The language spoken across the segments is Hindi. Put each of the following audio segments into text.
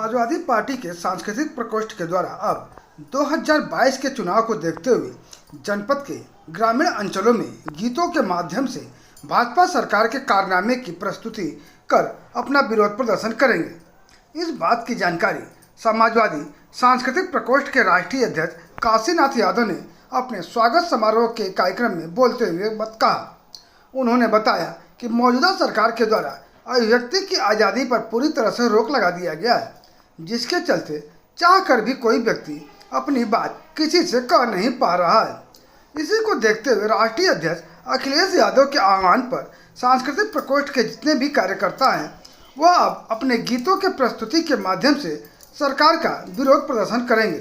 समाजवादी पार्टी के सांस्कृतिक प्रकोष्ठ के द्वारा अब 2022 के चुनाव को देखते हुए जनपद के ग्रामीण अंचलों में गीतों के माध्यम से भाजपा सरकार के कारनामे की प्रस्तुति कर अपना विरोध प्रदर्शन करेंगे। इस बात की जानकारी समाजवादी सांस्कृतिक प्रकोष्ठ के राष्ट्रीय अध्यक्ष काशीनाथ यादव ने अपने स्वागत समारोह के कार्यक्रम में बोलते हुए कहा। उन्होंने बताया कि मौजूदा सरकार के द्वारा अभिव्यक्ति की आज़ादी पर पूरी तरह से रोक लगा दिया गया है, जिसके चलते चाहकर भी कोई व्यक्ति अपनी बात किसी से कह नहीं पा रहा है। इसी को देखते हुए राष्ट्रीय अध्यक्ष अखिलेश यादव के आह्वान पर सांस्कृतिक प्रकोष्ठ के जितने भी कार्यकर्ता हैं वह अब अपने गीतों के प्रस्तुति के माध्यम से सरकार का विरोध प्रदर्शन करेंगे।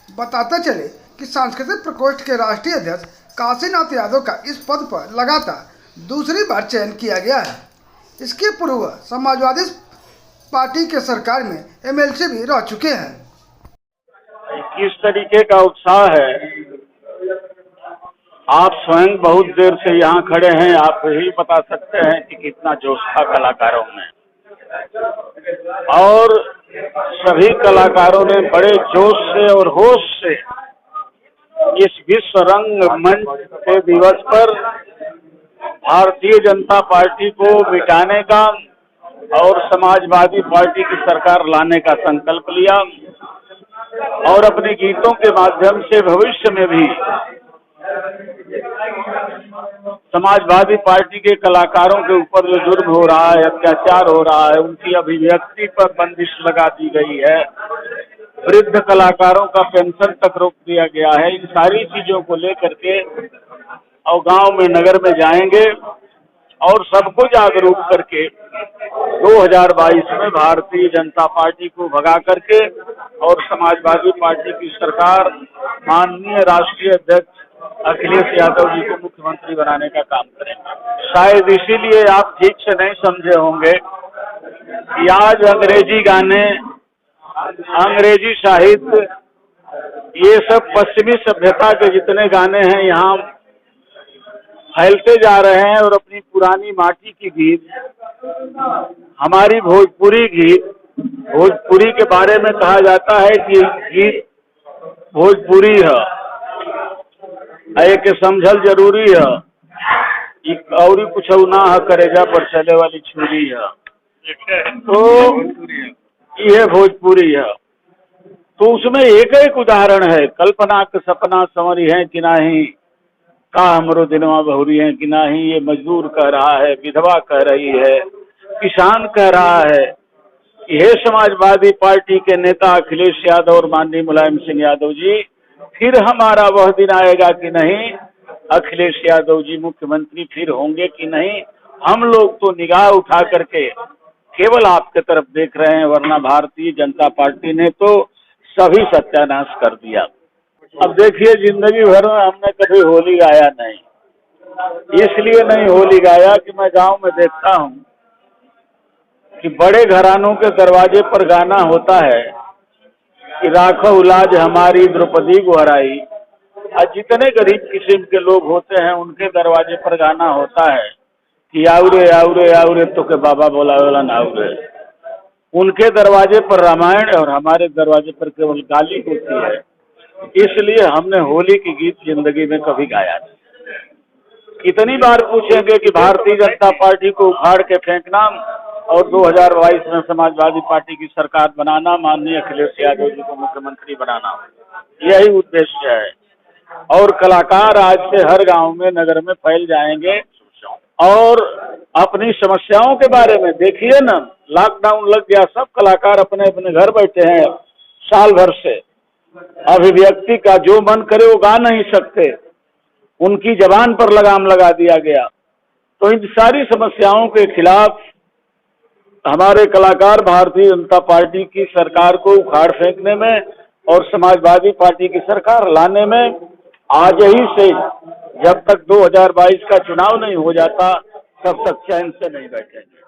बताते चले कि सांस्कृतिक प्रकोष्ठ के राष्ट्रीय अध्यक्ष काशीनाथ यादव का इस पद पर लगातार दूसरी बार चयन किया गया है। इसके पूर्व समाजवादी पार्टी के सरकार में एमएलसी भी रह चुके हैं। किस तरीके का उत्साह है, आप स्वयं बहुत देर से यहाँ खड़े हैं, आप ही बता सकते हैं कि कितना जोश था कलाकारों में। और सभी कलाकारों ने बड़े जोश से और होश से इस विश्व रंग मंच के दिवस पर भारतीय जनता पार्टी को मिटाने का और समाजवादी पार्टी की सरकार लाने का संकल्प लिया और अपने गीतों के माध्यम से भविष्य में भी समाजवादी पार्टी के कलाकारों के ऊपर जो जुर्म हो रहा है, अत्याचार हो रहा है, उनकी अभिव्यक्ति पर बंदिश लगा दी गई है, वृद्ध कलाकारों का पेंशन तक रोक दिया गया है। इन सारी चीजों को लेकर के और गांव में नगर में जाएंगे और सबको जागरूक करके 2022 में भारतीय जनता पार्टी को भगा करके और समाजवादी पार्टी की सरकार माननीय राष्ट्रीय अध्यक्ष अखिलेश यादव जी को मुख्यमंत्री बनाने का काम करेंगे। शायद इसीलिए आप ठीक से नहीं समझे होंगे कि आज अंग्रेजी गाने, अंग्रेजी साहित्य, ये सब पश्चिमी सभ्यता के जितने गाने हैं यहाँ फैलते जा रहे हैं और अपनी पुरानी माटी की गीत, हमारी भोजपुरी गीत, भोजपुरी के बारे में कहा जाता है कि गीत भोजपुरी है, एक समझल जरूरी है, और कुछ ना है, करेजा पर चले वाली छुरी है, तो यह भोजपुरी है। तो उसमें एक एक उदाहरण है, कल्पना के सपना संवरी है कि नहीं, का हमरो दिनवा बहुरी है कि नहीं, ये मजदूर कह रहा है, विधवा कह रही है, किसान कह रहा है। यह समाजवादी पार्टी के नेता अखिलेश यादव और माननीय मुलायम सिंह यादव जी, फिर हमारा वह दिन आएगा कि नहीं, अखिलेश यादव जी मुख्यमंत्री फिर होंगे कि नहीं। हम लोग तो निगाह उठा करके केवल आपके तरफ देख रहे हैं, वरना भारतीय जनता पार्टी ने तो सभी सत्यानाश कर दिया। अब देखिए, जिंदगी भर में हमने कभी होली गाया नहीं, इसलिए नहीं होली गाया कि मैं गांव में देखता हूं कि बड़े घरानों के दरवाजे पर गाना होता है कि राखो लाज हमारी द्रौपदी गोहराई, और जितने गरीब किस्म के लोग होते हैं उनके दरवाजे पर गाना होता है कि आउरे आउरे आउरे तो के बाबा बोला वाला नाउरे। उनके दरवाजे पर रामायण और हमारे दरवाजे पर केवल गाली होती है, इसलिए हमने होली की गीत जिंदगी में कभी गाया नहीं। कितनी बार पूछेंगे कि भारतीय जनता पार्टी को उखाड़ के फेंकना और 2022 में समाजवादी पार्टी की सरकार बनाना, माननीय अखिलेश यादव जी को मुख्यमंत्री बनाना, यही उद्देश्य है। और कलाकार आज से हर गांव में, नगर में फैल जाएंगे और अपनी समस्याओं के बारे में, देखिए ना, लॉकडाउन लग गया, सब कलाकार अपने अपने घर बैठे हैं साल भर से, अभिव्यक्ति का जो मन करे वो गा नहीं सकते, उनकी जबान पर लगाम लगा दिया गया। तो इन सारी समस्याओं के खिलाफ हमारे कलाकार भारतीय जनता पार्टी की सरकार को उखाड़ फेंकने में और समाजवादी पार्टी की सरकार लाने में आज ही से, जब तक 2022 का चुनाव नहीं हो जाता तब तक चैन से नहीं बैठेंगे।